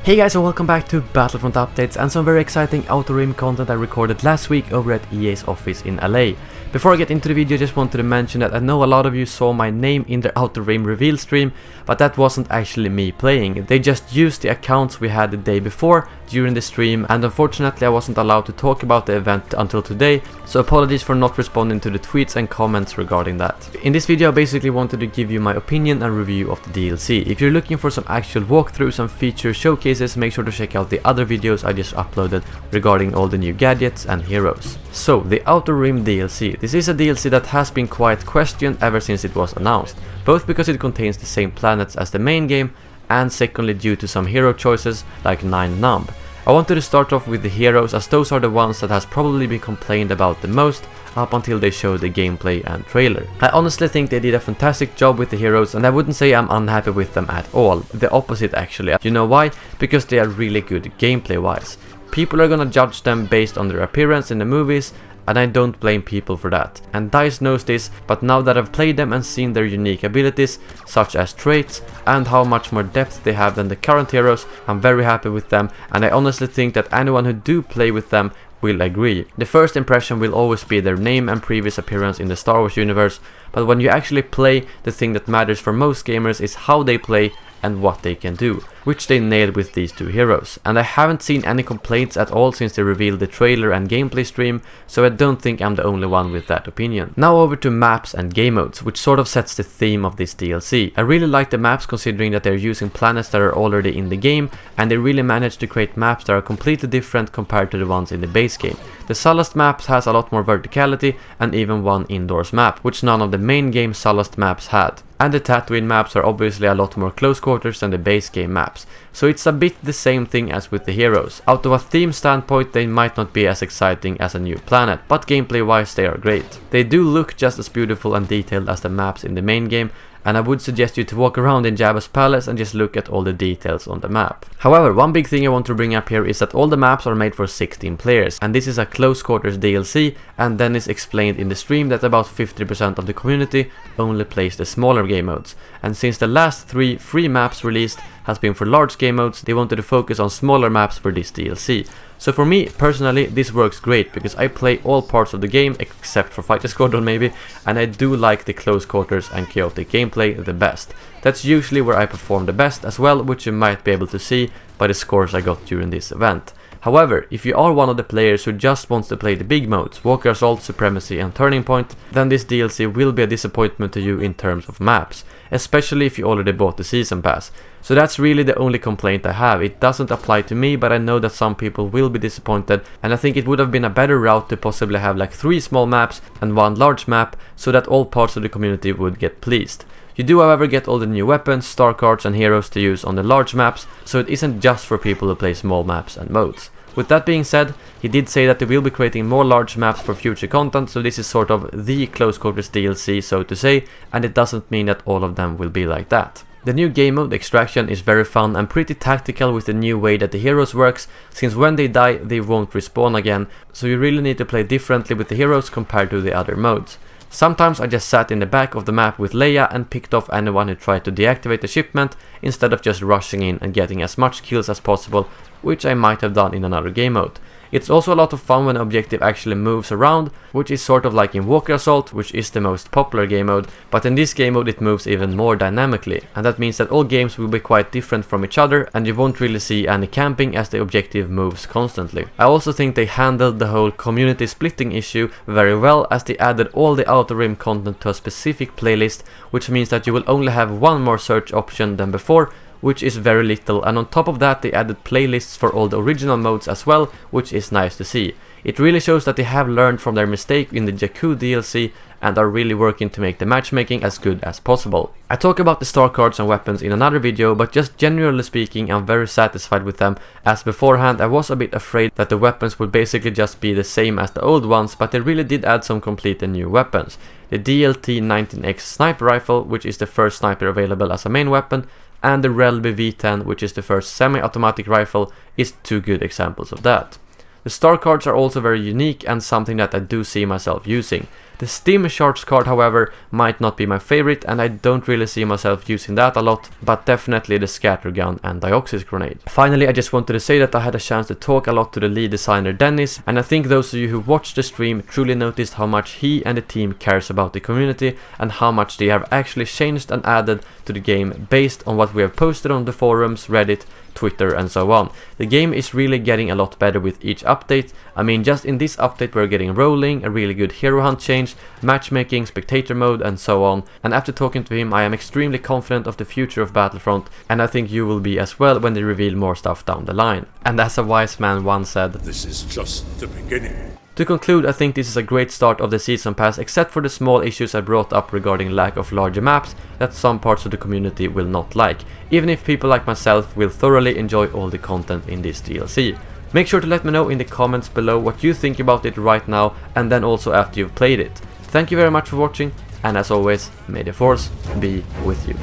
Hey guys, and welcome back to Battlefront updates and some very exciting Outer Rim content I recorded last week over at EA's office in LA. Before I get into the video, I just wanted to mention that I know a lot of you saw my name in the Outer Rim reveal stream, but that wasn't actually me playing. They just used the accounts we had the day before during the stream, and unfortunately I wasn't allowed to talk about the event until today, so apologies for not responding to the tweets and comments regarding that. In this video I basically wanted to give you my opinion and review of the DLC. If you're looking for some actual walkthroughs and feature showcases, make sure to check out the other videos I just uploaded regarding all the new gadgets and heroes. So, the Outer Rim DLC. This is a DLC that has been quite questioned ever since it was announced, both because it contains the same planets as the main game, and secondly due to some hero choices like 9 Numb. I wanted to start off with the heroes, as those are the ones that has probably been complained about the most up until they showed the gameplay and trailer. I honestly think they did a fantastic job with the heroes, and I wouldn't say I'm unhappy with them at all. The opposite actually. You know why? Because they are really good gameplay wise. People are gonna judge them based on their appearance in the movies, and I don't blame people for that. And DICE knows this, but now that I've played them and seen their unique abilities, such as traits, and how much more depth they have than the current heroes, I'm very happy with them, and I honestly think that anyone who do play with them will agree. The first impression will always be their name and previous appearance in the Star Wars universe, but when you actually play, the thing that matters for most gamers is how they play and what they can do, which they nailed with these two heroes. And I haven't seen any complaints at all since they revealed the trailer and gameplay stream, so I don't think I'm the only one with that opinion. Now over to maps and game modes, which sort of sets the theme of this DLC. I really like the maps considering that they're using planets that are already in the game, and they really managed to create maps that are completely different compared to the ones in the base game. The Sullust maps has a lot more verticality and even one indoors map, which none of the main game Sullust maps had. And the Tatooine maps are obviously a lot more close quarters than the base game maps, so it's a bit the same thing as with the heroes. Out of a theme standpoint, they might not be as exciting as a new planet, but gameplay wise they are great. They do look just as beautiful and detailed as the maps in the main game, and I would suggest you to walk around in Jabba's palace and just look at all the details on the map. However, one big thing I want to bring up here is that all the maps are made for 16 players, and this is a close quarters DLC, and Dennis explained in the stream that about 50% of the community only plays the smaller game modes. And since the last 3 free maps released has been for large game modes, they wanted to focus on smaller maps for this DLC. So for me, personally, this works great because I play all parts of the game except for Fighter Squadron maybe, and I do like the close quarters and chaotic gameplay the best. That's usually where I perform the best as well, which you might be able to see by the scores I got during this event. However, if you are one of the players who just wants to play the big modes, Walker Assault, Supremacy and Turning Point, then this DLC will be a disappointment to you in terms of maps, especially if you already bought the Season Pass. So that's really the only complaint I have. It doesn't apply to me, but I know that some people will be disappointed, and I think it would have been a better route to possibly have like 3 small maps and 1 large map, so that all parts of the community would get pleased. You do however get all the new weapons, star cards and heroes to use on the large maps, so it isn't just for people who play small maps and modes. With that being said, he did say that they will be creating more large maps for future content, so this is sort of the close quarters DLC, so to say, and it doesn't mean that all of them will be like that. The new game mode Extraction is very fun and pretty tactical with the new way that the heroes works, since when they die they won't respawn again, so you really need to play differently with the heroes compared to the other modes. Sometimes I just sat in the back of the map with Leia and picked off anyone who tried to deactivate the shipment instead of just rushing in and getting as much kills as possible, which I might have done in another game mode. It's also a lot of fun when the objective actually moves around, which is sort of like in Walker Assault, which is the most popular game mode, but in this game mode it moves even more dynamically, and that means that all games will be quite different from each other and you won't really see any camping as the objective moves constantly. I also think they handled the whole community splitting issue very well, as they added all the Outer Rim content to a specific playlist, which means that you will only have one more search option than before, which is very little, and on top of that they added playlists for all the original modes as well, which is nice to see. It really shows that they have learned from their mistake in the Jakku DLC and are really working to make the matchmaking as good as possible. I talk about the star cards and weapons in another video, but just generally speaking I'm very satisfied with them, as beforehand I was a bit afraid that the weapons would basically just be the same as the old ones, but they really did add some completely new weapons. The DLT-19X sniper rifle, which is the first sniper available as a main weapon, and the Relby V10, which is the first semi-automatic rifle, is 2 good examples of that. The star cards are also very unique and something that I do see myself using. The Steam Shards card, however, might not be my favorite, and I don't really see myself using that a lot, but definitely the Scattergun and Dioxis Grenade. Finally, I just wanted to say that I had a chance to talk a lot to the lead designer Dennis, and I think those of you who watched the stream truly noticed how much he and the team cares about the community and how much they have actually changed and added to the game based on what we have posted on the forums, Reddit, Twitter and so on. The game is really getting a lot better with each update. I mean, just in this update we're getting rolling, a really good hero hunt change, matchmaking, spectator mode and so on. And after talking to him, I am extremely confident of the future of Battlefront, and I think you will be as well when they reveal more stuff down the line. And as a wise man once said, "This is just the beginning." To conclude, I think this is a great start of the season pass, except for the small issues I brought up regarding lack of larger maps that some parts of the community will not like, even if people like myself will thoroughly enjoy all the content in this DLC. Make sure to let me know in the comments below what you think about it right now, and then also after you've played it. Thank you very much for watching, and as always, may the Force be with you.